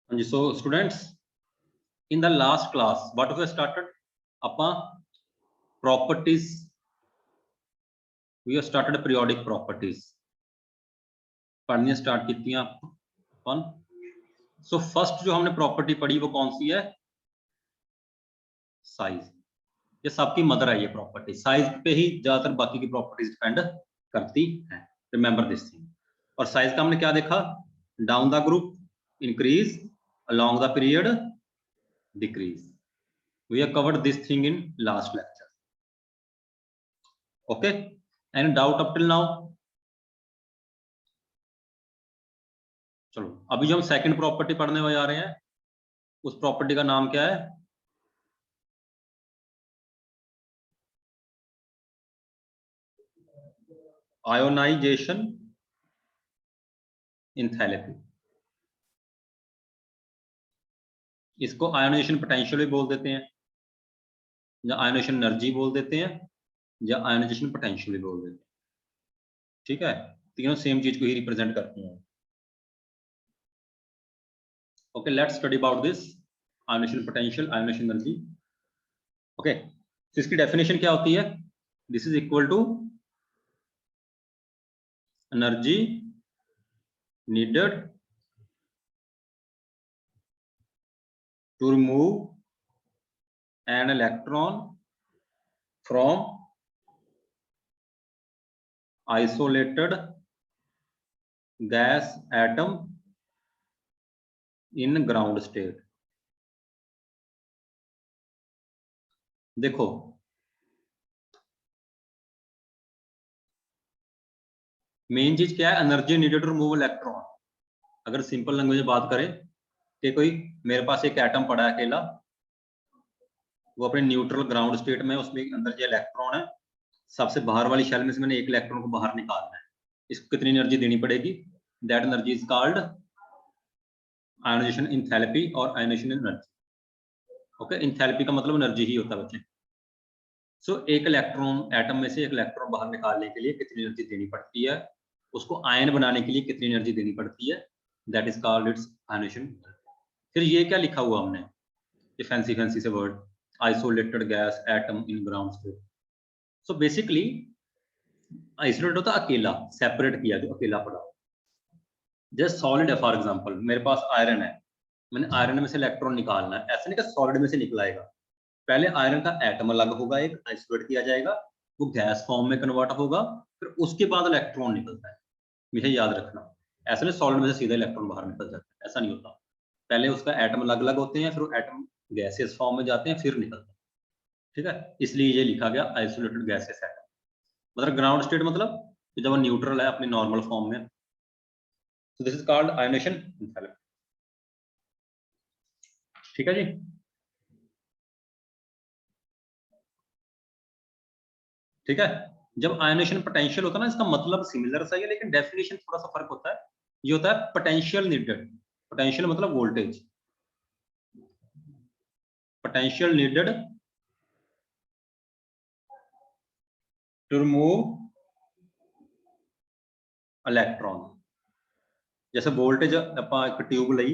हाँ जी, so students, in the last class what we started ਆਪਾਂ properties, we have started periodic properties पढ़नी start कीतियां अपन। So first जो हमने प्रॉपर्टी पढ़ी वो कौन सी है? साइज। ये सबकी मदर है, ये प्रॉपर्टी साइज पे ही ज्यादातर बाकी की प्रॉपर्टीज डिपेंड करती हैं। Remember this thing. और साइज का हमने क्या देखा? Down the group increase, along the period decrease. We have covered this thing in last lecture. Okay, any doubt up till now? चलो अभी जो हम सेकंड प्रॉपर्टी पढ़ने जा रहे हैं उस प्रॉपर्टी का नाम क्या है? Ionisation enthalpy. इसको आयोनाइजेशन पोटेंशियल भी बोल देते हैं, या आयोनाइजेशन एनर्जी बोल देते हैं, या आयोनाइजेशन पोटेंशियल भी बोल देते हैं। ठीक है, तीनों सेम चीज को ही रिप्रेजेंट करती हैं। Okay, let's study about this ionisation potential, ionisation energy. Okay, तो इसकी डेफिनेशन क्या होती है? This is equal to energy needed to remove an electron from isolated gas atom in ground state। देखो मेन चीज क्या है? Energy needed to remove electron. अगर सिंपल लैंग्वेज में बात करें कि कोई मेरे पास एक एटम पड़ा है अकेला, वो अपने न्यूट्रल ग्राउंड स्टेट में, उसमें अंदर जो इलेक्ट्रॉन है सबसे बाहर वाली शेल में से मैंने एक इलेक्ट्रॉन को बाहर निकालना है, इसको कितनी एनर्जी देनी पड़ेगी? That energy is called ionisation enthalpy और आयोनाइजेशन एनर्जी। ओके, एंथैल्पी का मतलब एनर्जी ही होता है बच्चे। सो एक इलेक्ट्रॉन, एटम में से एक इलेक्ट्रॉन बाहर निकालने के लिए कितनी एनर्जी देनी पड़ती है, उसको आयन बनाने के लिए कितनी एनर्जी देनी पड़ती है, that is called its ionisation. फिर ये क्या लिखा हुआ हमने, ये फैंसी फैंसी से word, isolated gas atom in ground state. So basically isolate होता अकेला, सेपरेट किया, जो अकेला पड़ा। जैसे सॉलिड है, फॉर एग्जांपल मेरे पास आयरन है, मैंने आयरन में से इलेक्ट्रॉन निकालना है, ऐसा नहीं कि सॉलिड में से निकलाएगा। पहले आयरन का एटम अलग होगा, एक आइसोलेट किया जाएगा, वो गैस फॉर्म में कन्वर्ट होगा, फिर उसके बाद इलेक्ट्रॉन निकलता है। मुझे याद रखना, ऐसा नहीं सॉलिड में से सीधा इलेक्ट्रॉन बाहर निकल जाता है, ऐसा नहीं होता। पहले उसका एटम अलग अलग होते हैं, फिर वो एटम गैसेस फॉर्म में जाते हैं, फिर निकलते हैं। ठीक है, इसलिए ये लिखा गया आइसोलेटेड गैसेस एटम। मतलब ग्राउंड स्टेट मतलब जब वो न्यूट्रल है अपनी नॉर्मल फॉर्म में। So this is called ionization enthalpy। ठीक है जी। ठीक है, जब आयोनाइजेशन पोटेंशियल होता है ना, इसका मतलब सिमिलर सा ही है लेकिन डेफिनेशन थोड़ा सा फर्क होता है। ये होता है पोटेंशियल नीडेड, पोटेंशियल मतलब voltage, potential needed to remove electron. जैसे वोल्टेज ਆਪਾਂ ਇੱਕ ਟਿਊਬ ਲਈ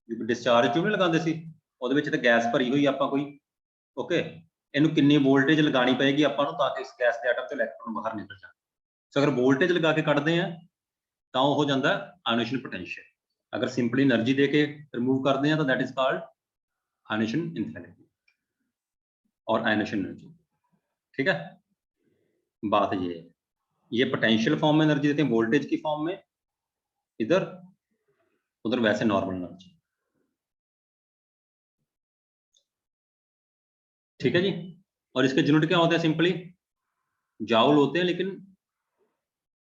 ਡਿਸਚਾਰਜ ਟਿਊਬ ਨਹੀਂ ਲਗਾਉਂਦੇ ਸੀ, ਉਹਦੇ ਵਿੱਚ ਤੇ ਗੈਸ ਭਰੀ ਹੋਈ ਆਪਾਂ ਕੋਈ। ਓਕੇ, ਇਹਨੂੰ ਕਿੰਨੀ ਵੋਲਟੇਜ ਲਗਾਣੀ ਪਏਗੀ ਆਪਾਂ ਨੂੰ ਤਾਂ ਕਿ ਇਸ ਗੈਸ ਦੇ ਐਟਮ ਤੋਂ ਇਲੈਕਟ੍ਰੋਨ ਬਾਹਰ ਨਿਕਲ ਜਾਣ। ਸੋ ਅਗਰ ਵੋਲਟੇਜ ਲਗਾ ਕੇ ਕੱਢਦੇ ਆ ਤਾਂ ਉਹ ਹੋ ਜਾਂਦਾ ਆਇਓਨਾਈजेशन पोटेंशियल। अगर सिंपली एनर्जी देके रिमूव करते हैं तो that is called ionisation enthalpy और आयनाइजेशन एनर्जी। ठीक है, बात ये है, ये पोटेंशियल फॉर्म में एनर्जी देते हैं, वोल्टेज की फॉर्म में, इधर उधर वैसे नॉर्मल एनर्जी। ठीक है जी, और इसके यूनिट क्या होते हैं? सिंपली जाउल होते हैं, लेकिन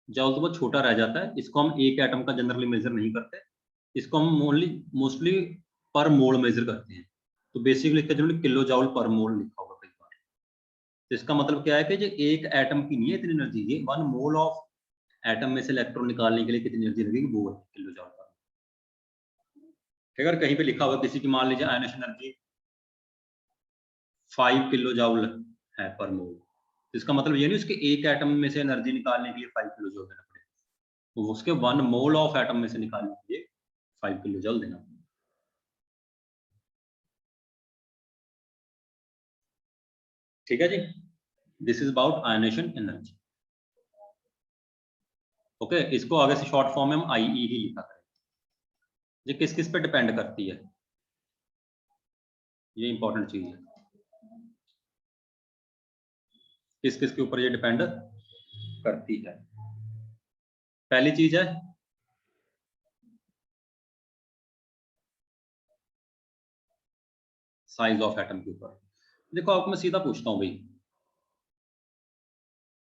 जाउल तो बहुत छोटा रह जाता है, इसको हम एक एटम का जनरली मेजर नहीं करते, इसको हम मोस्टली पर मोल मेजर करते हैं। तो बेसिकली इसका यूनिट किलो जाउल पर मोल लिखा होगा कई बार। तो इसका मतलब क्या है कि जो एक एटम की नहीं है इतनी एनर्जी, ये 1 मोल ऑफ एटम में से इलेक्ट्रॉन निकालने के लिए कितनी एनर्जी लगेगी, वो है किलो जाउल पर। अगर कहीं पे लिखा हुआ किसी की, मान लीजिए आयनाइजेशन एनर्जी 5 किलो जाउल है पर मोल, तो इसका मतलब ये नहीं उसके एक एटम में से एनर्जी निकालने के लिए 5 किलो जूल देना पड़ेगा, तो उसके 1 मोल ऑफ एटम में से निकालने के लिए 5 किलो जूल देना पड़ेगा। ठीक है जी, this is about ionisation energy. Okay, इसको आगे से शॉर्ट फॉर्म में हम IE ही लिखा करें। ये किस किस पे डिपेंड करती है, ये इंपॉर्टेंट चीज है। किस किस के ऊपर ये डिपेंड करती है? पहली चीज है साइज ऑफ एटम के ऊपर। देखो आपको मैं सीधा पूछता हूँ भाई,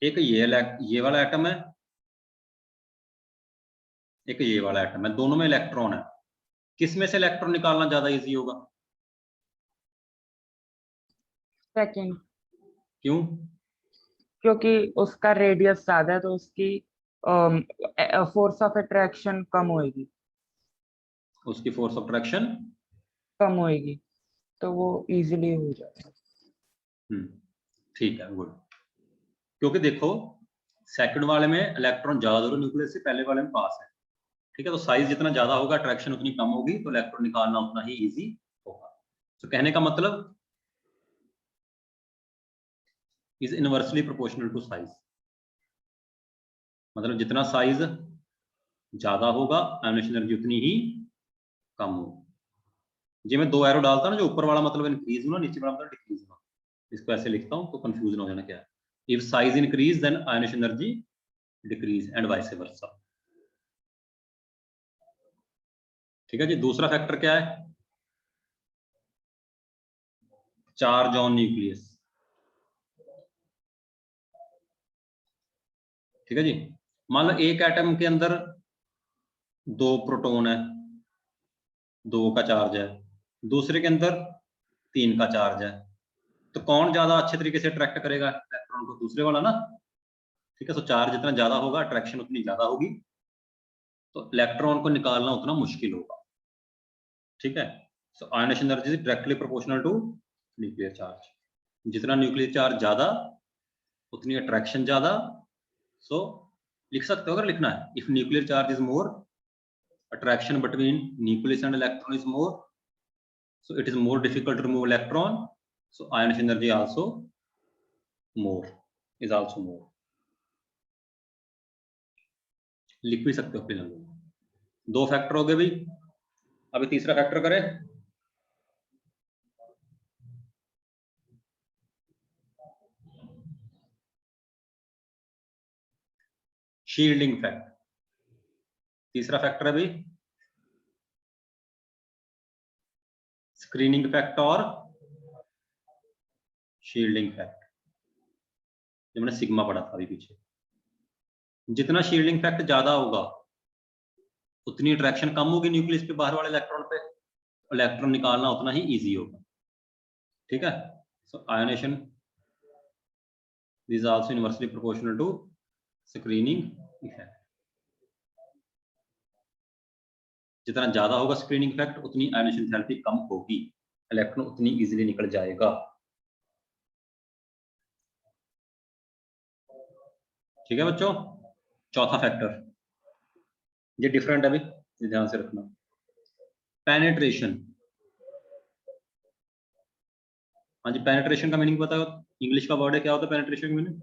एक ये वाला एटम है, एक ये वाला एटम है, दोनों में इलेक्ट्रॉन है, किस में से इलेक्ट्रॉन निकालना ज्यादा इजी होगा? सेकंड, क्यों? क्योंकि उसका रेडियस ज्यादा है तो उसकी फोर्स ऑफ अट्रैक्शन कम होएगी। उसकी फोर्स ऑफ अट्रैक्शन कम होएगी तो वो इजीली हो जाएगा। ठीक है, गुड। क्योंकि देखो सेकंड वाले में इलेक्ट्रॉन ज्यादा दूर न्यूक्लियस से, पहले वाले में पास है। ठीक है, तो साइज जितना ज्यादा होगा अट्रैक्शन उतनी कम होगी, तो इलेक्ट्रॉन निकालना उतना ही इजी होगा। तो कहने का मतलब is inversely proportional to size, मतलब जितना साइज ज्यादा होगा आयनेशन एनर्जी उतनी ही कम होगी। जी मैं 2 एरो डालता ना, जो ऊपर वाला मतलब इंक्रीज होना, नीचे वाला मतलब डिक्रीज होना, इसको ऐसे लिखता हूं तो कंफ्यूजन हो जाना क्या है। If size increase then ionisation energy decrease and vice versa. ठीक है जी, दूसरा फैक्टर क्या है? Charge on nucleus. ठीक है जी, मान लो एक एटम के अंदर 2 प्रोटॉन है, 2 का चार्ज है, दूसरे के अंदर 3 का चार्ज है, तो कौन ज्यादा अच्छे तरीके से अट्रैक्ट करेगा इलेक्ट्रॉन को? दूसरे वाला ना। ठीक है, तो चार्ज जितना ज्यादा होगा अट्रैक्शन उतनी ज्यादा होगी, तो इलेक्ट्रॉन को निकालना उतना मुश्किल होगा। ठीक है, so ionisation energy is directly proportional to nuclear charge. जितना न्यूक्लियर चार्ज ज्यादा उतनी अट्रैक्शन ज्यादा। सो लिख सकते हो अगर लिखना है, if nuclear charge is more, attraction between nucleus and electron is more, so it is more difficult to remove electron, so ionization energy also more, is also more। लिख भी सकते हो अपने लैंग्वेज। 2 फैक्टर हो गए भाई, अभी तीसरा फैक्टर करें। शील्डिंग फैक्टर, तीसरा फैक्टर है भाई स्क्रीनिंग फैक्ट और शील्डिंग फैक्ट। जो मैंने सिग्मा पढ़ा था अभी पीछे, जितना शील्डिंग फैक्ट ज्यादा होगा उतनी अट्रैक्शन कम होगी न्यूक्लियस पे बाहर वाले इलेक्ट्रॉन पे, इलेक्ट्रॉन निकालना उतना ही इजी होगा। ठीक है, सो ionisation is also inversely proportional to screening effect। जितना ज्यादा होगा स्क्रीनिंग इफेक्ट उतनी आयनेशन एंथैल्पी कम होगी, इलेक्ट्रॉन उतनी इजीली निकल जाएगा। ठीक है बच्चों, चौथा फैक्टर ये डिफरेंट है अभी, ध्यान से रखना। पेनिट्रेशन। हाँ जी, पेनिट्रेशन का मीनिंग पता है? इंग्लिश का वर्ड है, क्या होता है पेनिट्रेशन का मीनिंग?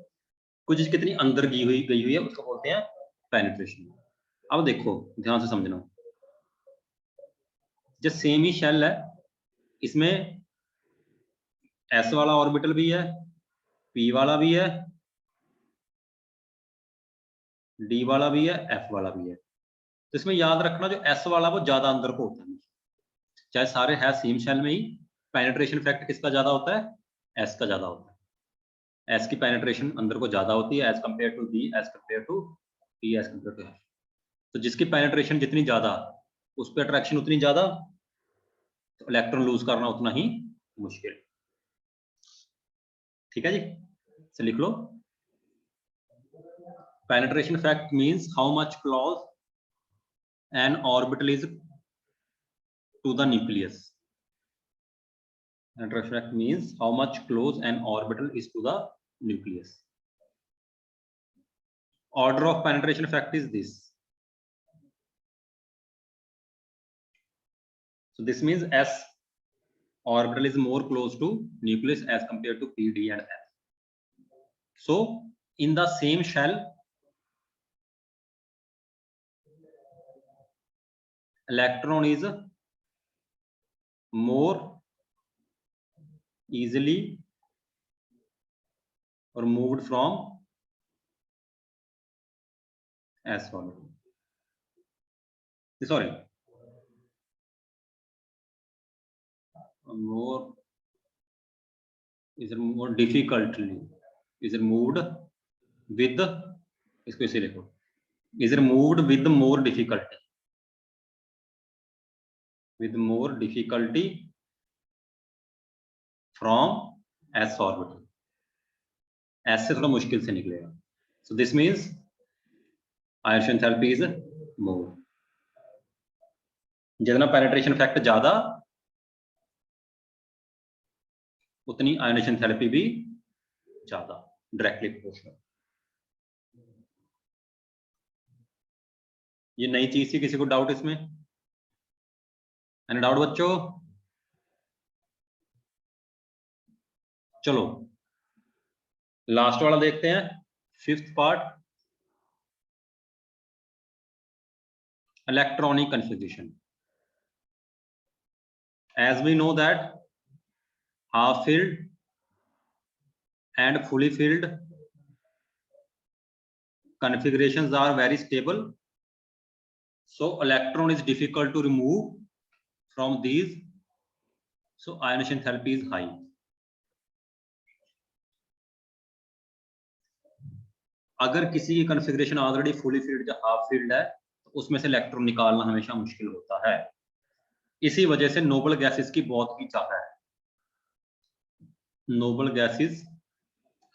कुछ चीज कितनी अंदर गई हुई है उसको बोलते हैं पेनिट्रेशन। अब देखो ध्यान से समझना, जो सेम ही शेल है, इसमें S वाला ऑर्बिटल भी है, P वाला भी है, D वाला भी है, F वाला भी है। तो इसमें याद रखना जो S वाला वो ज्यादा अंदर को होता है, चाहे सारे है सेम शेल में ही, पेनिट्रेशन फैक्टर किसका ज्यादा होता है? S का ज्यादा होता है। S की पेनिट्रेशन अंदर को ज्यादा होती है as compare to D, as compare to P, as compare to F। तो जिसकी पेनिट्रेशन जितनी ज्यादा उस पर अट्रैक्शन उतनी ज्यादा, तो इलेक्ट्रॉन लूज करना उतना ही मुश्किल। ठीक है जी, से लिख लो। Penetration fact means how much close an orbital is to the nucleus. Penetration fact means how much close an orbital is to the nucleus. Order of penetration fact is this. So this means S orbital is more close to nucleus as compared to P, D and F. So in the same shell, electron is more easily removed from S orbital. Sorry, more is more difficultly is removed with, इसको इसे लिखो, is removed with more difficulty, with more difficulty from S orbital. S से थोड़ा मुश्किल से निकलेगा. So this means ionization enthalpy is more. जितना penetration factor ज्यादा उतनी ionization enthalpy भी ज्यादा, डायरेक्टली प्रोपोर्शनल. ये नई चीज थी, किसी को डाउट इसमें? एनी डाउट बच्चों? चलो लास्ट वाला देखते हैं, fifth part, electronic configuration. As we know that half filled and fully filled configurations are very stable, so electron is difficult to remove from these, so ionization enthalpy is high. अगर किसी की configuration already fully field या half field है तो उसमें से electron निकालना हमेशा मुश्किल होता है. इसी वजह से नोबल गैसेस की बहुत ही चाह है. Noble gases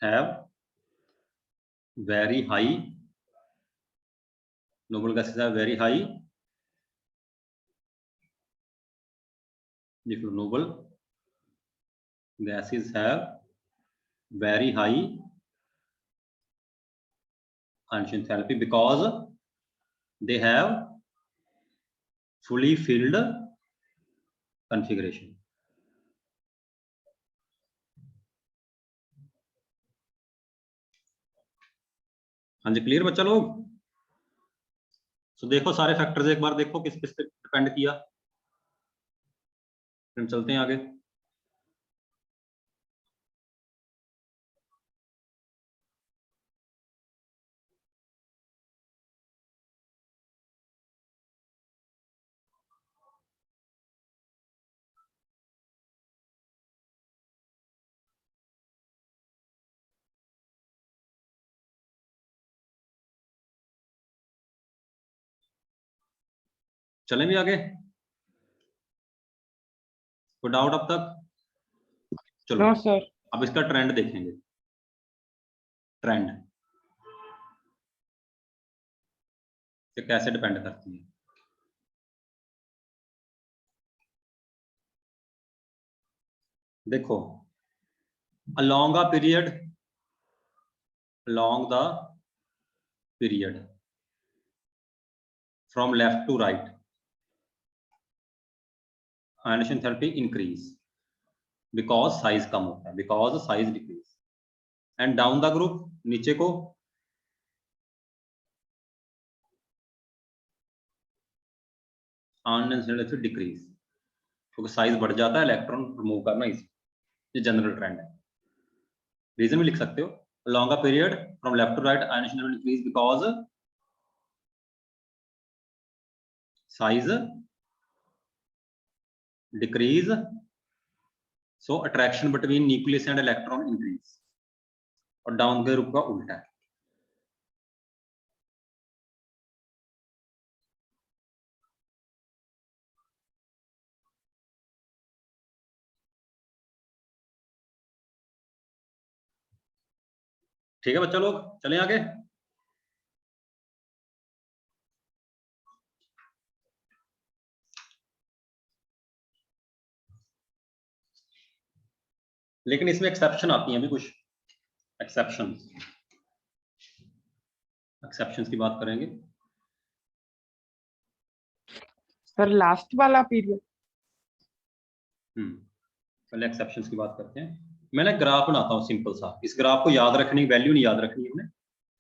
have very high, noble gases are very high, if noble gases have very high ionization enthalpy because they have fully filled configuration. हाँ जी, क्लियर बच्चा लोग? तो देखो सारे फैक्टर्स एक बार देखो किस पे डिपेंड किया, फिर चलते हैं आगे. चलें भी आगे? कोई डाउट अब तक? चलो नो सर. अब इसका ट्रेंड देखेंगे. ट्रेंड ये कैसे डिपेंड करती है. देखो, along a period, along the period from left to right, ionization enthalpy increase because size कम होता है, because size decrease, and down the group, नीचे को ionization enthalpy decrease क्योंकि साइज बढ़ जाता है, इलेक्ट्रॉन रिमूव करना इजी. ये जनरल ट्रेंड है. रीजन भी लिख सकते हो, along a period from left to right ionization enthalpy increase because size decrease, so attraction between nucleus and electron increase. और डाउन के ग्रुप का उल्टा है. ठीक है बच्चा लोग, चलें आगे. लेकिन इसमें एक्सेप्शन आती हैं, अभी कुछ एक्सेप्शंस की बात करेंगे. सर लास्ट वाला पीरियड. पहले एक्सेप्शंस की बात करते हैं. मैं ना ग्राफ बनाता हूँ सिंपल सा। इस ग्राफ को याद रखने की, वैल्यू नहीं याद रखनी है हमने,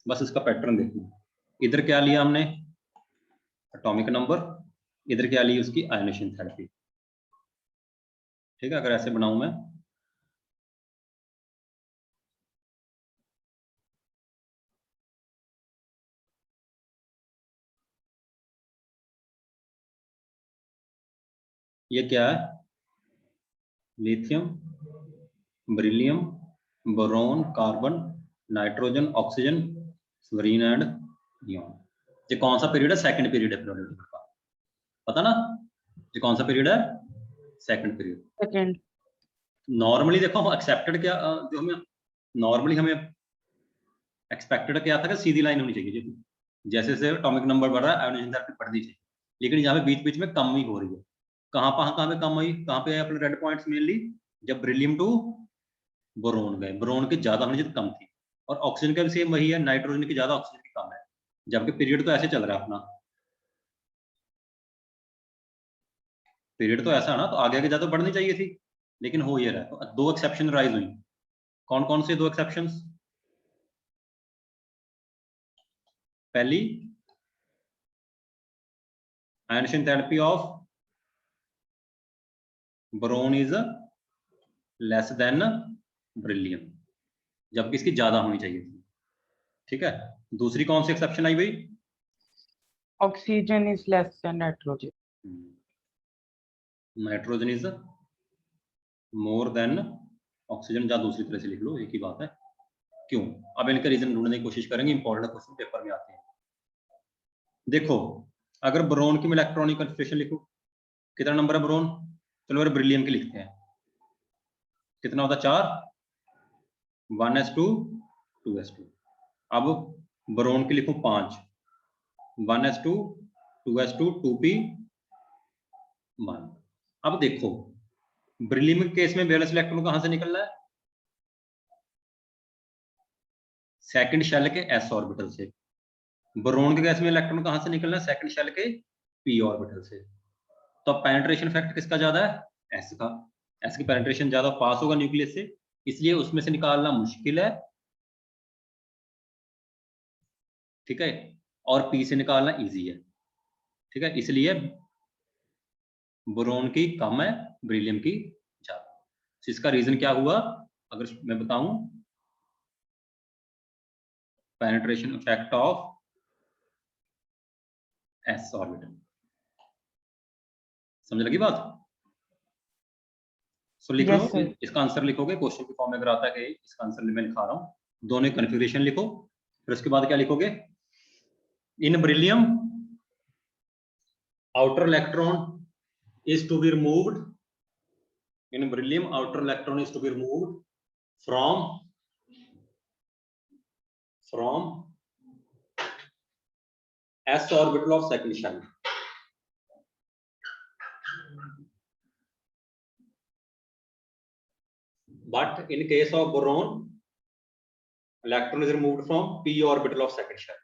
बस इसका पैटर्न देखना है। इधर क्या लिया हमने, एटॉमिक नंबर, इधर क्या ली, उसकी आयनेशन एंथैल्पी। ठीक है, अगर ऐसे बनाऊं मैं, ये क्या है, lithium, beryllium, boron, carbon, nitrogen, oxygen, fluorine and neon. ये कौन सा पीरियड है, सेकंड पीरियड है पीरियोडिक का, पता ना, ये कौन सा पीरियड है, सेकंड पीरियड। सेकंड। नॉर्मली देखो एक्सेप्टेड क्या, जो हमें नॉर्मली हमें एक्सपेक्टेड क्या था कि सीधी लाइन होनी चाहिए, जैसे जैसे एटॉमिक नंबर बढ़ रहा है आयोनाइजेशन एंथैल्पी बढ़नी चाहिए, लेकिन यहाँ पे बीच बीच में कम ही हो रही है। कहाँ पे कम हुई, कहाँ पे अपने रेड पॉइंट्स मेनली, जब बेरिलियम टू बोरोन गए, बोरोन की ज्यादा होनी चाहिए कम थी, और ऑक्सीजन का भी सेम वही है, नाइट्रोजन की ज्यादा ऑक्सीजन की कम है, जबकि पीरियड तो ऐसे चल रहा है अपना, पीरियड तो ऐसा है ना, तो आगे आगे ज्यादा बढ़नी चाहिए थी, लेकिन हो ये रहा है। तो दो एक्सेप्शन राइज हुई, कौन कौन से दो एक्सेप्शंस, पहली ionisation enthalpy of boron is less than beryllium, जबकि इसकी ज्यादा होनी चाहिए थी। ठीक है, दूसरी कौन सी एक्सेप्शन आई भाई, oxygen is less than nitrogen. Nitrogen is more than oxygen, या दूसरी तरह से लिख लो, एक ही बात है। क्यों, अब इनका रीजन ढूंढने की कोशिश करेंगे, इंपॉर्टेंट क्वेश्चन पेपर में आते हैं। देखो, अगर बोरोन की इलेक्ट्रॉनिक कॉन्फ़िगरेशन लिखो, कितना नंबर है बोरोन, चलो अगर बेरिलियम की लिखते हैं, कितना होता है, 4, 1s2 2s2। अब बोरोन की लिखूं 5, 1s2 2s2 2p1। अब देखो बेरिलियम के केस में वैलेंस इलेक्ट्रॉन कहां से निकल रहा है, सेकंड शेल के s ऑर्बिटल से। बोरोन के केस में इलेक्ट्रॉन कहां से निकल रहा है, सेकंड शेल के p ऑर्बिटल से। तो पेनिट्रेशन फैक्टर किसका ज्यादा है, s का, s की पेनिट्रेशन ज्यादा, पास होगा न्यूक्लियस से, इसलिए उसमें से निकालना मुश्किल है। ठीक है, और p से निकालना इजी है। ठीक है, इसलिए बोरोन की कम है, बेरिलियम की ज्यादा। इसका रीजन क्या हुआ, अगर मैं बताऊं, penetration effect of s orbital. समझ लगी बात, सो लिख लो, यस सर। इसका आंसर लिखोगे क्वेश्चन के फॉर्म में, अगर आता है कि इसका आंसर मैं लिखा रहा हूं, दोनों कन्फिगरेशन लिखो, फिर उसके बाद क्या लिखोगे, इन beryllium outer electron is to be removed, in beryllium outer electron is to be removed from s orbital of second shell, but in case of boron electron is removed from p orbital of second shell.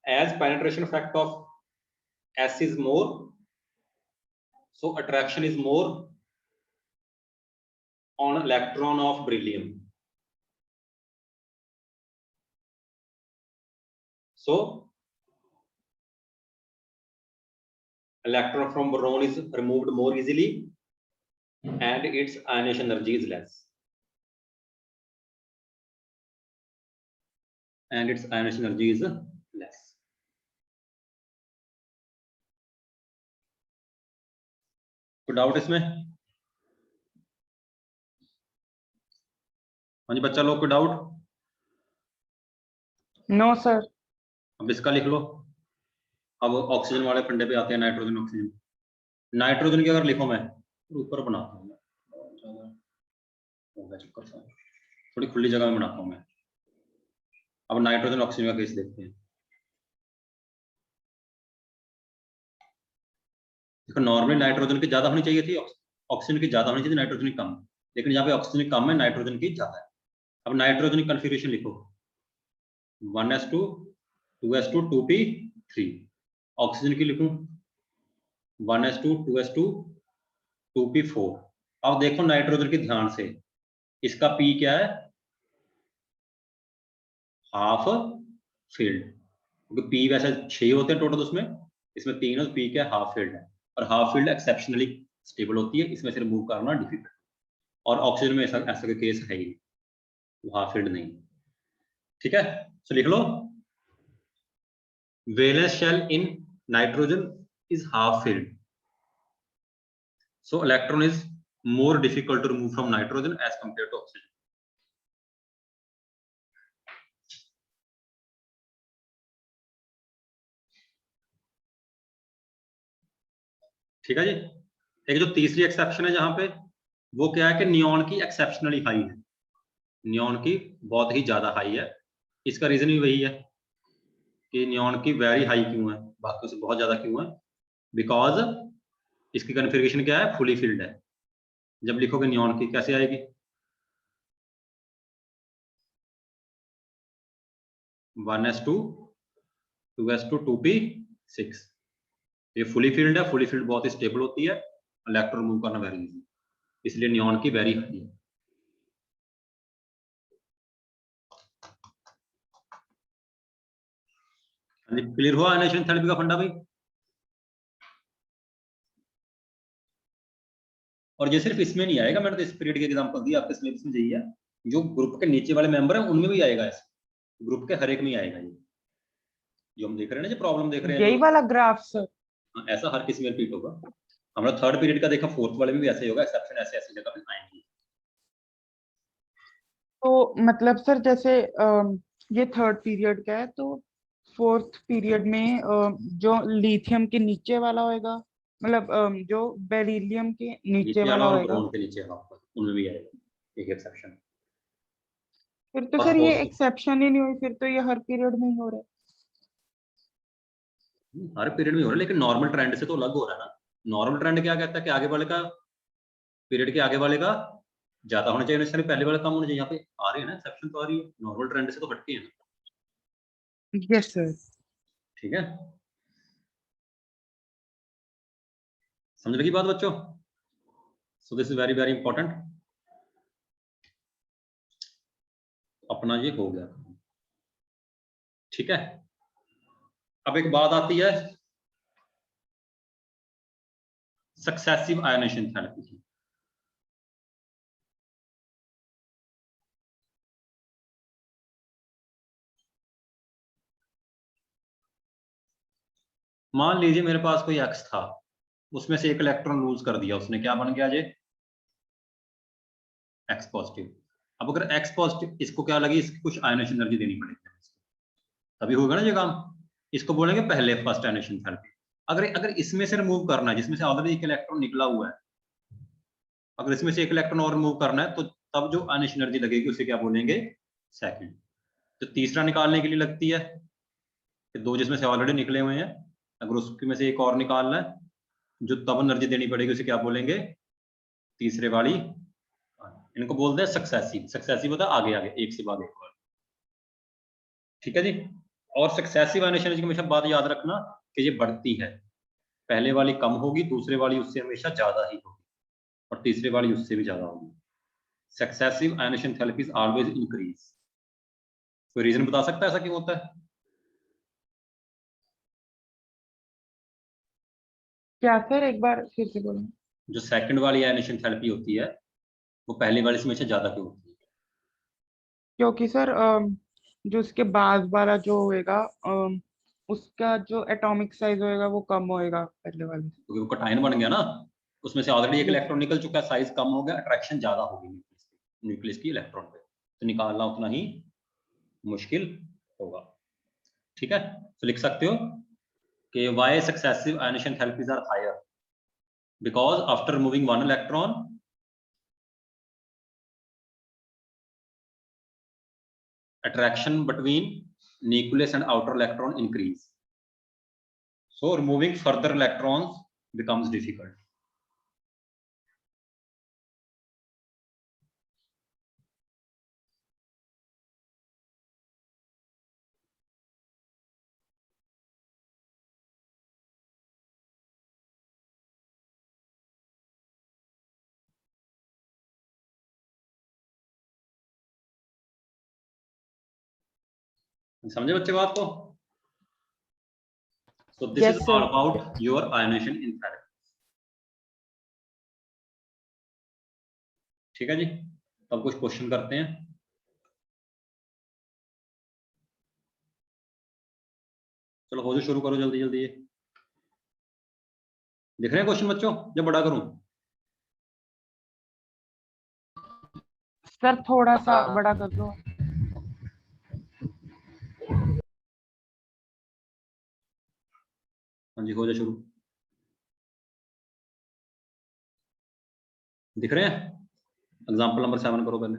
As penetration effect of s is more, so attraction is more on electron of beryllium. So electron from boron is removed more easily and its ionization energy is less. And its ionization energy is less. कोई doubt इसमें, हाँ जी बच्चा लोग, कोई doubt, no sir. अब इसका लिख लो। अब ऑक्सीजन वाले फंडे पे आते हैं, नाइट्रोजन ऑक्सीजन। नाइट्रोजन की अगर लिखो, मैं ऊपर बनाता हूँ, थोड़ी खुली जगह में बनाता हूँ मैं। अब नाइट्रोजन ऑक्सीजन का केस देखते हैं। देखो नॉर्मली नाइट्रोजन की ज्यादा होनी चाहिए थी, ऑक्सीजन की ज्यादा होनी चाहिए थी, नाइट्रोजन की कम, लेकिन यहाँ पे ऑक्सीजन कम है, नाइट्रोजन की ज्यादा है। अब नाइट्रोजन की कन्फिगरेशन लिखो, 1s2 2s2 2p3। ऑक्सीजन की लिखूं 1s2 2s2 2p4। अब देखो नाइट्रोजन की ध्यान से, इसका पी क्या है, हाफ फील्ड, क्योंकि पी वैसे 6 होते हैं टोटल उसमें, इसमें 3 है, पी क्या है, हाफ फील्ड है। और हाफ फील्ड एक्सेप्शनली स्टेबल होती है, इसमें से रिमूव करना डिफिकल्ट। और ऑक्सीजन में ऐसा ऐसा केस है ही, वो हाफ फील्ड नहीं। ठीक है, तो लिख लो, valence shell in nitrogen is half filled, so electron is more difficult to remove from nitrogen as compared to oxygen. ठीक है जी। एक जो तीसरी एक्सेप्शन है जहां पे, वो क्या है कि नियॉन की एक्सेप्शनली हाई है, नियॉन की बहुत ही ज्यादा हाई है। इसका रीजन भी वही है कि नियॉन की वेरी हाई क्यों है, बाकी से बहुत ज्यादा क्यों है, बिकॉज इसकी कन्फिग्रेशन क्या है, फुली फिल्ड है। जब लिखोगे नियॉन की कैसे आएगी, 1s2 2s2 2p6। ये फुली फील्ड है, फुली फील्ड बहुत ही स्टेबल होती है, इलेक्ट्रॉन मूव करना वेरी इजी, इसलिए नियॉन की वेरी हाई है। क्लियर हुआ आयनाइजेशन थेरेपी का फंडा भाई? और ये सिर्फ इसमें नहीं आएगा, मैंने तो इस पीरियड के एग्जांपल दिए, आपके सिलेबस में यही है, जो ग्रुप के नीचे वाले मेंबर हैं उनमें भी आएगा, ऐसे ग्रुप के हर एक में आएगा। ये जो हम देख रहे हैं ना, जो प्रॉब्लम देख रहे हैं, यही जो वाला ग्राफ सर? ऐसा हर किसी में रिपीट होगा। हमने थर्ड पीरियड का देखा, फोर्थ वाले में भी ऐसे ही होगा, एक्सेप्शन ऐसे ऐसी जगह पे आएंगी। तो मतलब सर जैसे ये थर्ड पीरियड का है, तो फोर्थ पीरियड में जो लिथियम के नीचे वाला होएगा, मतलब जो बेरिलियम के नीचे नीचे वाला वाला और होएगा, ब्रोन के नीचे वाला, उनमें भी आएगा एक एक्सेप्शन। फिर तो और सर ये एक्सेप्शन ही नहीं हुई, फिर तो ये हर पीरियड में ही हो रहा है। हर पीरियड में हो रहा है, लेकिन नॉर्मल ट्रेंड से तो अलग हो रहा है ना। नॉर्मल ट्रेंड क्या कहता है कि आगे वाले का, पीरियड के आगे वाले का ज्यादा होना चाहिए, necessarily पहले वाला कम होना चाहिए। यहाँ पे आ रही है ना एक्सेप्शन, तो आ रही है, नॉर्मल ट्रेंड से तो हटके है ना। Yes sir. ठीक है, समझ लगी बात बच्चों? So this is very very important. अपना ये हो गया, ठीक है। अब एक बात आती है सक्सेसिव आयनेशन थेरेपी की। मान लीजिए मेरे पास कोई एक्स था, उसमें से एक इलेक्ट्रॉन लूज कर दिया उसने, क्या बन गया ये, एक्स पॉजिटिव। अब अगर एक्स पॉजिटिव, इसको क्या लगी, इसकी कुछ आयनेशन एनर्जी देनी पड़ेगी, तभी होगा ना ये काम। इसको बोलेंगे पहले फर्स्ट आयनेशन थेरेपी। अगर अगर इसमें से रिमूव करना है, जिसमें से ऑलरेडी एक इलेक्ट्रॉन निकला हुआ है, अगर इसमें से एक इलेक्ट्रॉन और रिमूव करना है, तो तब जो आयनेशन एनर्जी लगेगी उसे क्या बोलेंगे, सेकंड। तो तीसरा निकालने के लिए लगती है कि दो जिसमें से ऑलरेडी निकले हुए हैं, अगर उसमें से एक और निकालना है, जो तब एनर्जी देनी पड़ेगी उसे क्या बोलेंगे, तीसरे वाली। इनको बोलते हैं सक्सेसिव। सक्सेसिव होता है आगे आगे, एक से बाद एक और। ठीक है जी। और सक्सेसिव आयनेशन एनर्जी की हमेशा बात याद रखना कि ये बढ़ती है, पहले वाली कम होगी, दूसरे वाली उससे हमेशा ज्यादा ही होगी, और तीसरे वाली उससे भी ज्यादा होगी। Successive ionisation therapy is always increase. कोई रीजन बता सकता है ऐसा क्यों होता है? क्या सर, एक बार फिर से बोलें? जो सेकंड वाली आयनेशन थेरेपी होती है, वो पहली वाली से हमेशा ज्यादा क्यों होती है? क्योंकि सर जो उसके बाद वाला जो होएगा, उसका जो एटॉमिक साइज होएगा वो कम होएगा पहले वाले से। क्योंकि वो कटायन बन गया ना, उसमें से ऑलरेडी एक यस। इलेक्ट्रॉन निकल चुका है, साइज कम हो गया, अट्रैक्शन ज्यादा होगी न्यूक्लियस की इलेक्ट्रॉन पे, तो निकालना उतना ही मुश्किल होगा। ठीक है, तो लिख सकते हो कि why successive ionisation enthalpies are higher, because after removing one electron, attraction between nucleus and outer electron increase, so removing further electrons becomes difficult. समझे बच्चे बात को? So this Yes, is sir. All about your ionisation enthalpy. ठीक है जी, तो अब कुछ question करते हैं। चलो हो जो शुरू करो जल्दी जल्दी। ये दिख रहे हैं क्वेश्चन बच्चों? जब बड़ा करूं? सर थोड़ा सा बड़ा कर दो। हाँ जी, हो जा शुरू। दिख रहे हैं? एग्जाम्पल नंबर 7 करो पहले।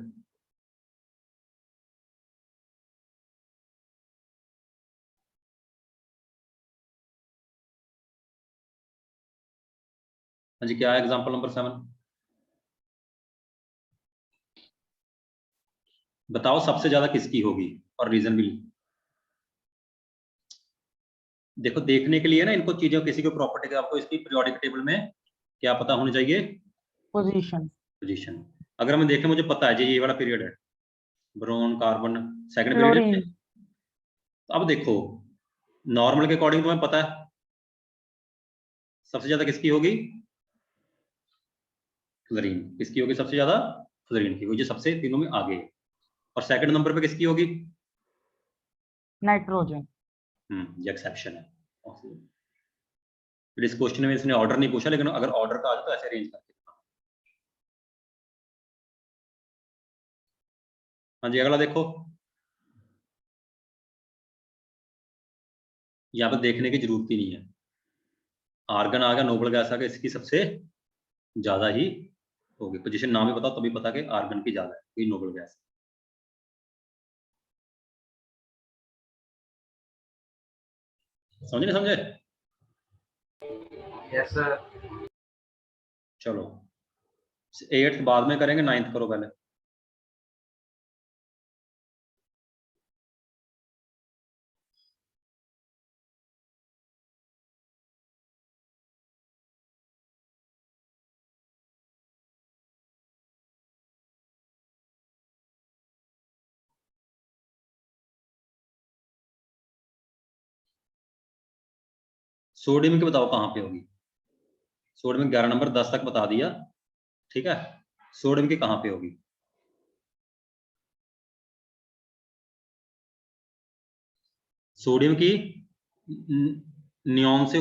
हाँ जी, क्या है एग्जाम्पल नंबर 7? बताओ सबसे ज्यादा किसकी होगी और रीजन भी। देखो देखने के लिए ना इनको चीजों किसी को प्रॉपर्टी आपको इसकी पीरियोडिक टेबल में क्या पता होनी चाहिए? पोजीशन। पोजीशन। अगर हमें देखें, मुझे पता है जी ये वाला पीरियड है, ब्रोन कार्बन सेकंड पीरियड है। क्लोरीन। तो अब देखो नॉर्मल के अकॉर्डिंग तुम्हें पता है सबसे ज्यादा किसकी होगी? फ्लोरीन। किसकी होगी सबसे ज्यादा? फ्लोरीन की होगी, जो सबसे तीनों में आगे है। और सेकंड नंबर पे किसकी होगी? नाइट्रोजन। ये एक्सेप्शन है। फिर इस क्वेश्चन में इसने ऑर्डर नहीं पूछा, लेकिन अगर ऑर्डर का आ जाए तो ऐसे अरेंज करके। हाँ जी, अगला देखो। यहाँ पर देखने की जरूरत ही नहीं है। आर्गन आ गया, नोबल गैस आ गया, इसकी सबसे ज्यादा ही होगी। पोजीशन नाम ही बताओ तभी पता कि आर्गन की ज्यादा है, ये नोबल गैस। समझे नहीं समझे? Yes sir. चलो 8th बाद में करेंगे, 9th करो पहले। सोडियम की बताओ कहाँ पे होगी? सोडियम 11 नंबर 10 तक बता दिया, ठीक है। सोडियम की कहाँ पे होगी? सोडियम की नियॉन से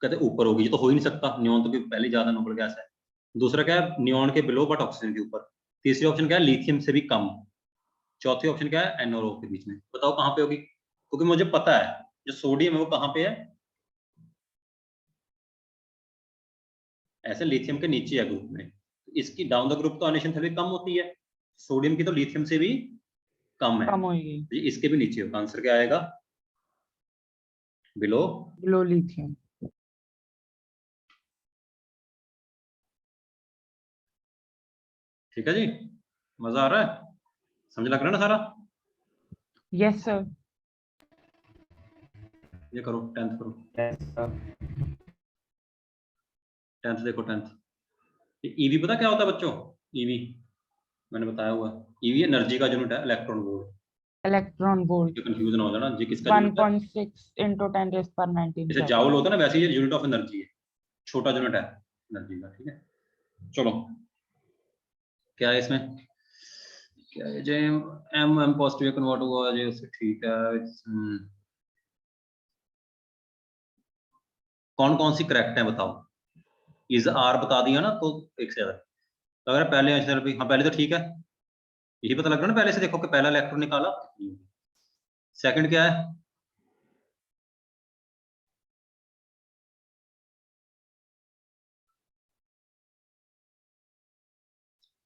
कहते ऊपर होगी। ये तो हो ही नहीं सकता, नियॉन तो पहले ज्यादा नोबल गैस है। दूसरा क्या है? नियॉन के बिलो बट ऑक्सीजन के ऊपर। तीसरी ऑप्शन क्या है? लिथियम से भी कम। चौथी ऑप्शन क्या है? एन और ओ के बीच में। बताओ कहाँ पे होगी? क्योंकि मुझे पता है जो सोडियम है वो कहाँ पे है। ऐसे लिथियम के नीचे है ग्रुप में, इसकी डाउन द ग्रुप तो आयनेशन थ्योरी कम होती है। सोडियम की तो लिथियम से भी कम है, कम होगी। ये इसके भी नीचे होगा। आंसर क्या आएगा? बिलो। Below lithium. ठीक है जी, मजा आ रहा है? समझ लग रहा है ना सारा? Yes sir. ये करो 10th करो। Yes sir. 10th देखो 10th। ईवी पता क्या होता है बच्चों? ईवी मैंने बताया हुआ। ईवी एनर्जी का यूनिट है, इलेक्ट्रॉन वोल्ट। Electron volt. जो कंफ्यूजन हो जाना, ये किसका यूनिट है? 1.6 into 10⁻19 जैसे जूल। जाउल होता है ना, वैसे ये यूनिट ऑफ एनर्जी है, छोटा यूनिट है एनर्जी का। ठीक है, चलो क्या है इसमें? क्या है जे एम एम पॉजिटिव कन्वर्ट हुआ जे उससे, ठीक है। कौन कौन सी करेक्ट है बताओ? इज आर बता दिया ना, तो एक से ज्यादा। तो अगर पहले आंसर भी, हाँ पहले तो ठीक है, यही पता लग रहा है ना पहले से। देखो कि पहला इलेक्ट्रॉन निकाला। सेकंड क्या है?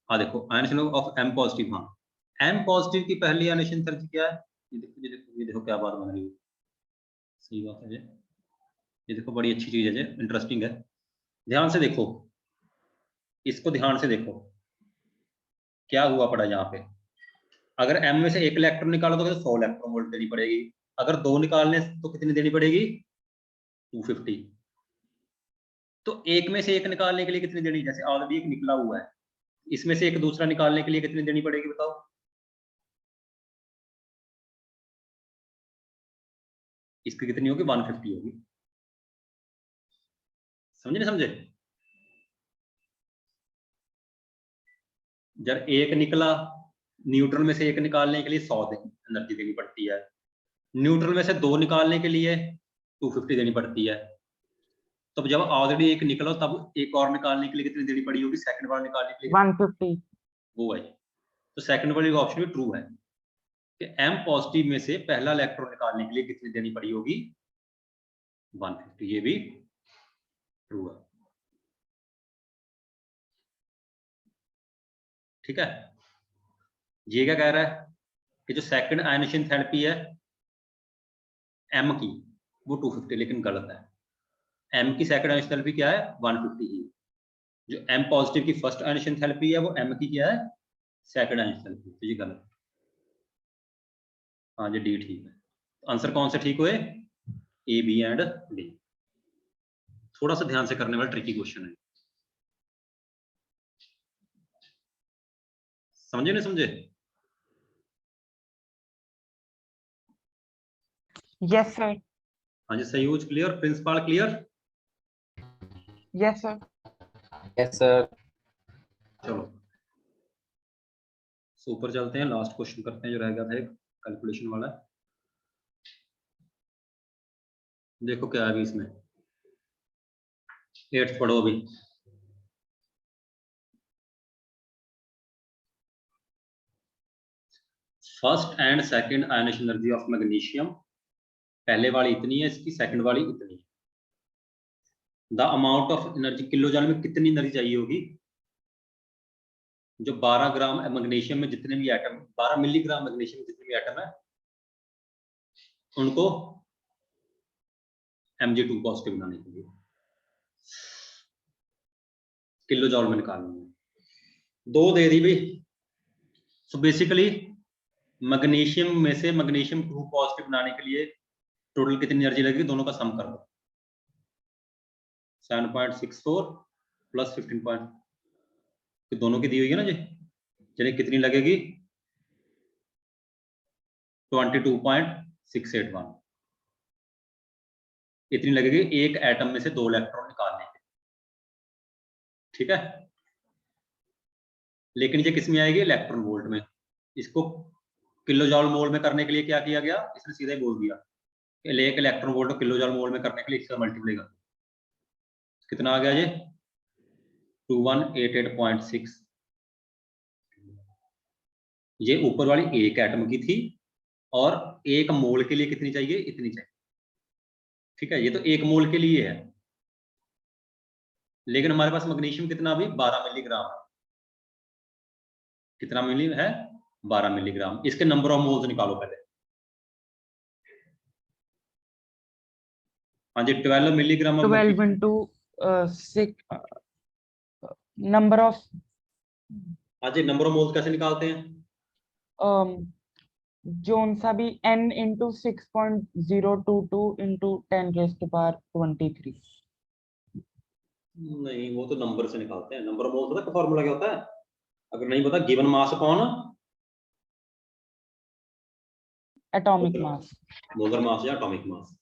हाँ देखो आयनेशन ऑफ एम पॉजिटिव। हाँ एम पॉजिटिव की पहली आयनेशन एनर्जी क्या है? ये देखो ये देखो ये देखो क्या बात बन रही है। सही बात है जी, ये देखो बड़ी अच्छी चीज है जी, इंटरेस्टिंग है। ध्यान से देखो, इसको ध्यान से देखो क्या हुआ पड़ा यहाँ पे। अगर एम में से एक इलेक्ट्रॉन निकालो तो 100 इलेक्ट्रॉन वोल्ट देनी पड़ेगी। अगर दो निकालने तो कितनी देनी पड़ेगी? 250। तो एक में से एक निकालने के लिए कितनी देनी? जैसे ऑलरेडी एक निकला हुआ है, इसमें से एक दूसरा निकालने के लिए कितनी देनी पड़ेगी बताओ? इसकी कितनी होगी 150 होगी। समझे नहीं समझे? जब एक निकला, न्यूट्रल में से एक निकालने के लिए 100 एनर्जी देनी पड़ती है, न्यूट्रल में से 2 निकालने के लिए 250 देनी पड़ती है। तब जब ऑलरेडी एक निकला तब एक और निकालने के लिए कितनी देनी पड़ी होगी? सेकंड वाला निकालने के लिए 150। वो है। तो सेकंड वाली ऑप्शन भी ट्रू है कि M पॉजिटिव में से पहला इलेक्ट्रॉन निकालने के लिए कितनी देनी पड़ी होगी? 150। ये भी ट्रू है। ठीक है। ये क्या कह रहा है कि जो सेकंड आयनेशन एंथैल्पी है M की वो 250, लेकिन गलत है। M की सेकंड आयनेशन एंथैल्पी क्या है? 150 ही। जो M पॉजिटिव की फर्स्ट आयनेशन एंथैल्पी है वो M की क्या है? Second ionisation enthalpy. तो ये गलत है। हाँ जी, डी ठीक है। आंसर कौन से ठीक हुए? ए, बी एंड डी। थोड़ा सा ध्यान से करने वाला ट्रिकी क्वेश्चन है। समझे नहीं समझे? Yes sir. हाँ जी, सयूज clear, principle clear? Yes sir. Yes sir. चलो ऊपर चलते हैं, लास्ट क्वेश्चन करते हैं जो रह गया था एक कैलकुलेशन वाला। देखो क्या है अभी इसमें, 8th पढ़ो अभी। First and second ionisation energy of magnesium, पहले वाली इतनी है, इसकी सेकंड वाली इतनी है। The amount of energy, kilo joule में कितनी एनर्जी चाहिए होगी? जो 12 ग्राम मैग्नीशियम में जितने भी एटम, 12 मिलीग्राम मैग्नीशियम में जितने भी एटम है उनको Mg2 पॉजिटिव बनाने के लिए किलो जॉल में निकालनी है। 2 दे दी भाई। सो बेसिकली मैग्नीशियम में से मैग्नीशियम 2 पॉजिटिव बनाने के लिए टोटल कितनी एनर्जी लगेगी? दोनों का सम कर दो। 7.64 प्लस 15 दोनों की दी हुई है ना जी, चलिए कितनी लगेगी? 22.681 इतनी लगेगी एक एटम में से 2 इलेक्ट्रॉन निकालने के। ठीक है, लेकिन ये किस में आएगी? इलेक्ट्रॉन वोल्ट में। इसको किलो जॉल मोल में करने के लिए क्या किया गया? इसने सीधा ही बोल दिया कि एक इलेक्ट्रॉन वोल्ट को किलो जॉल मोल में करने के लिए इसका मल्टीप्लाई कर। कितना आ गया ये? 2188.6। ये ऊपर वाली एक एटम की थी और एक मोल के लिए कितनी चाहिए? इतनी चाहिए। ठीक है, ये तो एक मोल के लिए है, लेकिन हमारे पास मैग्नीशियम कितना अभी? 12 मिलीग्राम है। कितना मिली है? 12 मिलीग्राम। इसके नंबर ऑफ मोल्स निकालो पहले। हाँ जी, 12 मिलीग्राम। 12 into 6 नंबर ऑफ, हाँ जी, नंबर ऑफ मोल्स कैसे निकालते हैं? जोन सा भी n into 6.022 into 10⁻23। नहीं, वो तो नंबर से निकालते हैं। नंबर ऑफ मोल्स पता है फॉर्मूला क्या होता है? अगर नहीं पता, given mass upon atomic mass. Molar mass या एटॉमिक मास।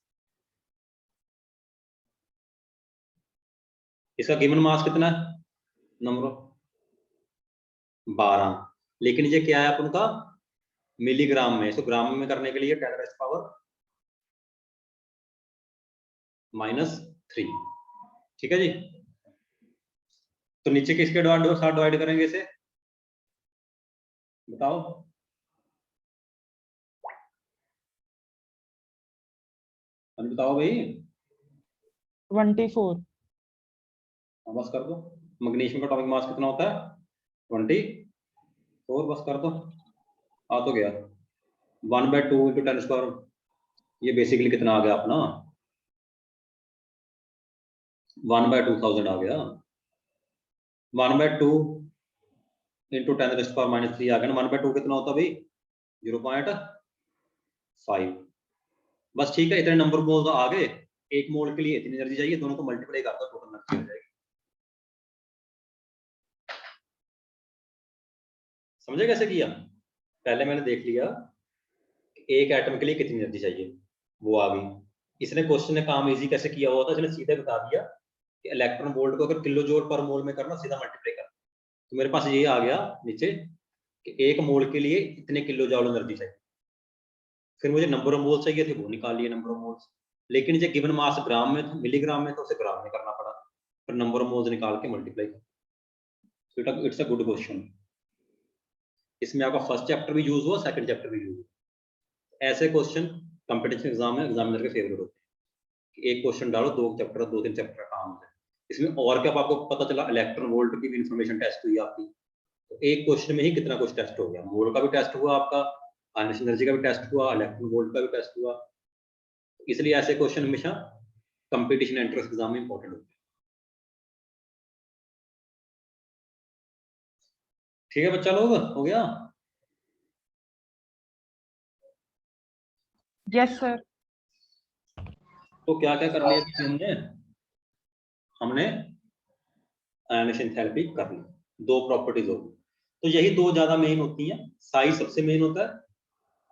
इसका गिवन मास कितना है? नंबर ऑफ 12, लेकिन ये क्या है अपन का? मिलीग्राम में। तो ग्राम में करने के लिए 10⁻⁻3। ठीक है जी। तो नीचे किसके साथ डिवाइड करेंगे इसे? बताओ। बताओ भाई। 24। हाँ, बस कर दो। मैग्नीशियम का एटॉमिक मास कितना होता है? 24। बस कर दो, आ तो गया। 1/2 × 10⁻²। ये बेसिकली कितना आ गया अपना? 1/2000 आ गया। 1/2 × 10⁻³ आ गया ना। 1/2 कितना होता भाई? 0.5। बस ठीक है, इतने नंबर मोल तो आ गए। एक मोल के लिए इतनी एनर्जी चाहिए, दोनों को मल्टीप्लाई करता टोटल एनर्जी हो जाएगी। समझे कैसे किया? पहले मैंने देख लिया एक एटम के लिए कितनी एनर्जी चाहिए, वो आ गई। इसने क्वेश्चन ने काम इजी कैसे किया हुआ था, इसने सीधे बता दिया कि इलेक्ट्रॉन वोल्ट को अगर किलो जूल पर मोल में करना, सीधा मल्टीप्लाई करना। तो मेरे पास ये आ गया नीचे कि 1 मोल के लिए इतने किलो जूल एनर्जी चाहिए। फिर मुझे नंबर ऑफ मोल्स चाहिए थे, वो निकाल लिए नंबर ऑफ मोल्स। लेकिन जो गिवन मास ग्राम में था, मिलीग्राम में था, उसे ग्राम में करना पड़ा, फिर नंबर ऑफ मोल्स निकाल के मल्टीप्लाई कर। So it's a good question. इसमें आपका फर्स्ट चैप्टर भी यूज हुआ, सेकंड चैप्टर भी यूज हुआ। ऐसे क्वेश्चन कंपटीशन एग्जाम में एग्जामिनर के फेवरेट होते हैं कि एक क्वेश्चन डालो, 2 चैप्टर 2-3 चैप्टर का काम हो जाए। इसमें और क्या आपको पता चला, इलेक्ट्रॉन वोल्ट की भी इंफॉर्मेशन टेस्ट हुई आपकी। तो एक क्वेश्चन में ही कितना कुछ टेस्ट हो गया, मोल का भी टेस्ट हुआ आपका, आयनिक एनर्जी का भी टेस्ट हुआ, इलेक्ट्रॉन वोल्ट का भी टेस्ट हुआ। इसलिए ऐसे क्वेश्चन हमेशा कंपटीशन एंट्रेंस एग्जाम में इंपॉर्टेंट होते हैं। ठीक है बच्चा लोग, हो गया? Yes sir. तो क्या क्या कर लिया हमने आयनिक एंथैल्पी कर ली, 2 प्रॉपर्टीज होगी। तो यही 2 ज्यादा मेन होती हैं। साइज सबसे मेन होता है,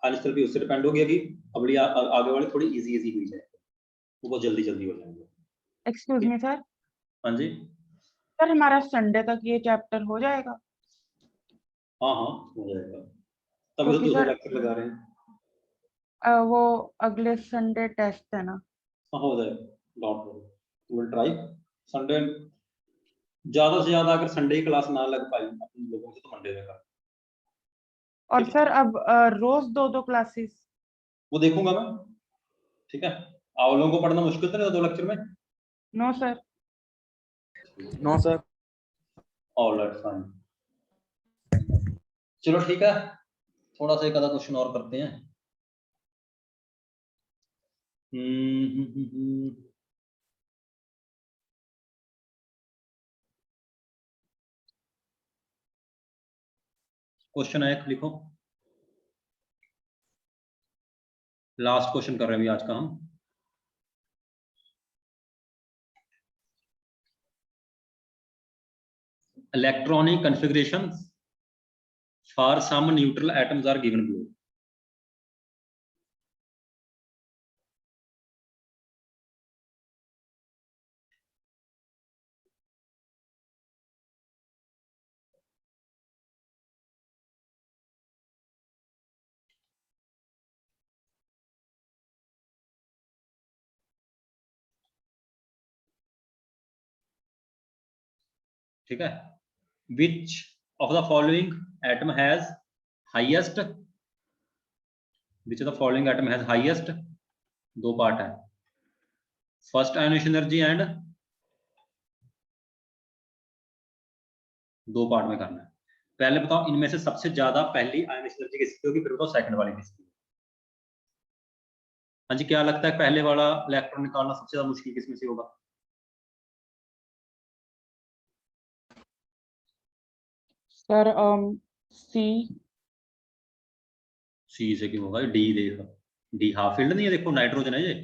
आयनिक एंथैल्पी उससे डिपेंड हो गया कि अगली आगे वाले थोड़ी इजी हुई जाए, वो बहुत जल्दी हो जाएंगे। Excuse me sir. हाँ जी, सर हमारा संडे तक ये चैप्टर हो जाएगा? हाँ हाँ हो जाएगा, तभी तो क्योंकि दूसरा सर लेक्चर लगा रहे हैं। वो अगले संडे टेस्ट है ना। हाँ हो जाएगा, don't worry, will try. Sunday ज्यादा से ज्यादा अगर संडे की क्लास ना लग पाई अपन लोगों से तो मंडे में कर। और ठीक सर अब रोज 2-2 क्लासेस? वो देखूंगा मैं। ठीक है, आप लोगों को पढ़ना मुश्किल तो नहीं 2 लेक्चर में? No sir. No, sir. Alright fine, चलो ठीक है, थोड़ा सा एक आधा क्वेश्चन और करते हैं। क्वेश्चन है, लिखो। लास्ट क्वेश्चन कर रहे हैं अभी आज का हम। Electronic configuration for some neutral atoms are given below. ठीक है, which of the following atom has highest, which of the following atom has highest, 2 part है, first ionisation energy and 2 part में करना है। पहले बताओ इनमें से सबसे ज्यादा पहली आयनेशन एनर्जी किसकी होगी, फिर बताओ सेकंड वाली किसकी। हाँ जी, क्या लगता है पहले वाला इलेक्ट्रॉन निकालना सबसे ज्यादा मुश्किल किसमें से होगा? सर सी से क्यों होगा, डी देखो, डी हाफ फील्ड नहीं है, देखो नाइट्रोजन है ये,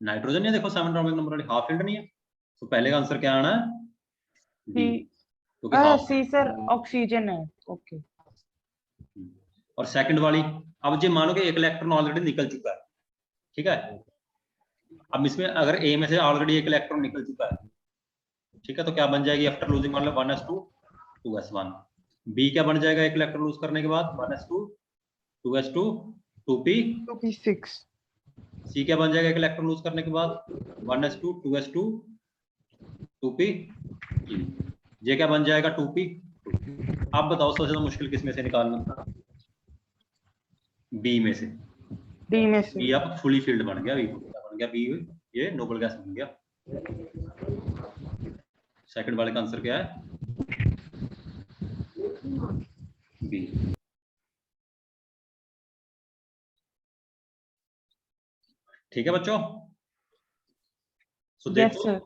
नाइट्रोजन नहीं है, देखो 7 एटॉमिक नंबर वाली, हाफ फील्ड नहीं है। तो पहले का आंसर क्या आना है, डी, क्योंकि हाफ। सी सर ऑक्सीजन है। ओके। और सेकंड वाली, अब जो मानो कि एक इलेक्ट्रॉन ऑलरेडी निकल चुका है, ठीक है, अब इसमें अगर ए में से ऑलरेडी एक इलेक्ट्रॉन निकल चुका है, ठीक है, तो क्या बन जाएगी आफ्टर लूजिंग मान लो 1s2 2s1। बी क्या बन जाएगा एक इलेक्ट्रॉन लूज करने के बाद, 1s2 2s2 2p। 2p6। सी क्या बन जाएगा एक इलेक्ट्रॉन लूज करने के बाद, 1s2 2s2 2p। ये क्या बन जाएगा 2p। आप बताओ सबसे ज्यादा मुश्किल किसमें से निकालना, बी में से। डी में से। बी अब फुली फील्ड बन गया, बी क्या बन गया, बी ये नोबल गैस बन गया। सेकंड वाले का आंसर क्या है, बी। ठीक है बच्चों, सो यस देखो sir.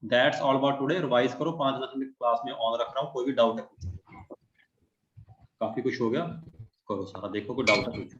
That's all about today. Revise करो, 5-10 मिनट क्लास में ऑन रख रहा हूँ, कोई भी डाउट है काफी कुछ हो गया, करो सारा, देखो कोई डाउट है कुछ।